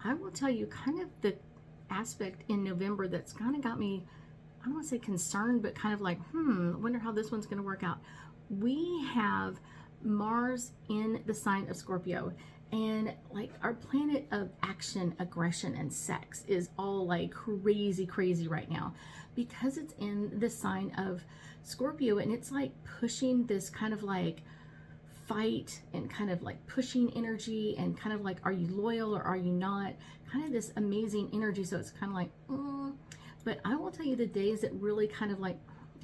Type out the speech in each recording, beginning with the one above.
I will tell you kind of the aspect in November that's kind of got me, I don't want to say concerned, but kind of like, I wonder how this one's going to work out. We have Mars in the sign of Scorpio, and like our planet of action, aggression, and sex is all like crazy, crazy right now because it's in the sign of Scorpio, and it's like pushing this kind of like fight and kind of like pushing energy and kind of like, are you loyal or are you not? Kind of this amazing energy. So it's kind of like, but I will tell you the days that really kind of like,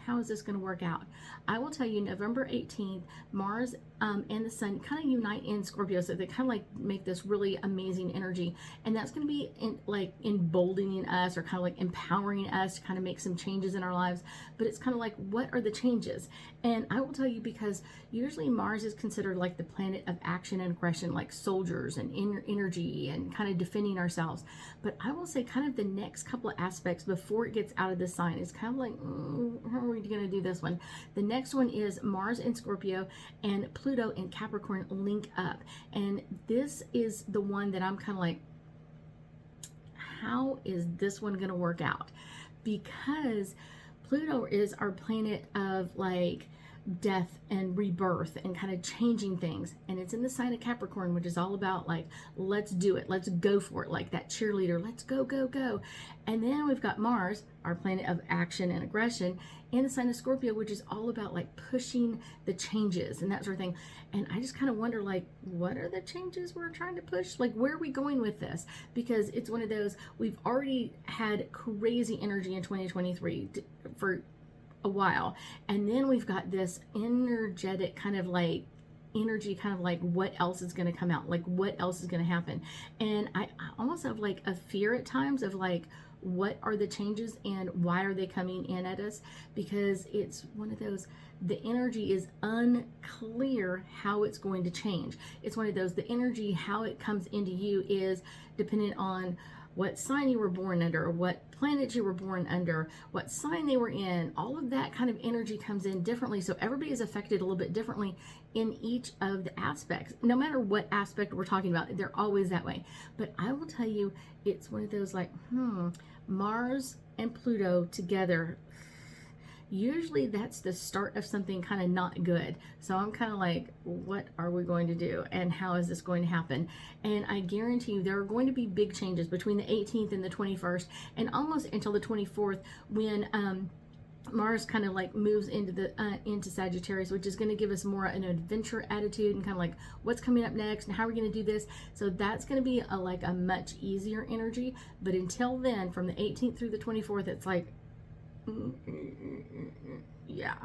how is this going to work out? I will tell you November 18th, Mars and the Sun kind of unite in Scorpio. So they kind of like make this really amazing energy. And that's going to be like emboldening us or kind of like empowering us to kind of make some changes in our lives. But it's kind of like, what are the changes? And I will tell you, because usually Mars is considered like the planet of action and aggression, like soldiers and energy and kind of defending ourselves. But I will say kind of the next couple of aspects before it gets out of the sign is kind of like, how are we going to do this one? The next one is Mars in Scorpio and Pluto in Capricorn link up. And this is the one that I'm kind of like, how is this one going to work out? Because Pluto is our planet of like death and rebirth and kind of changing things, and it's in the sign of Capricorn, which is all about like, let's do it, let's go for it, like that cheerleader, let's go, go, go. And then we've got Mars, our planet of action and aggression, in the sign of Scorpio, which is all about like pushing the changes and that sort of thing. And I just kind of wonder, like, what are the changes we're trying to push? Like, where are we going with this? Because it's one of those, we've already had crazy energy in 2023 for a while, and then we've got this energetic kind of like energy, kind of like, what else is going to come out, like what else is going to happen. And I almost have like a fear at times of like, what are the changes and why are they coming in at us? Because it's one of those, the energy is unclear how it's going to change. It's one of those, the energy, how it comes into you is dependent on what sign you were born under, what planet you were born under, what sign they were in. All of that kind of energy comes in differently. So everybody is affected a little bit differently in each of the aspects. No matter what aspect we're talking about, they're always that way. But I will tell you, it's one of those like, Mars and Pluto together, usually that's the start of something kind of not good. So I'm kind of like, what are we going to do? And how is this going to happen? And I guarantee you there are going to be big changes between the 18th and the 21st and almost until the 24th, when Mars kind of like moves into Sagittarius, which is going to give us more an adventure attitude and kind of like, what's coming up next and how are we going to do this? So that's going to be like a much easier energy. But until then, from the 18th through the 24th, it's like, yeah.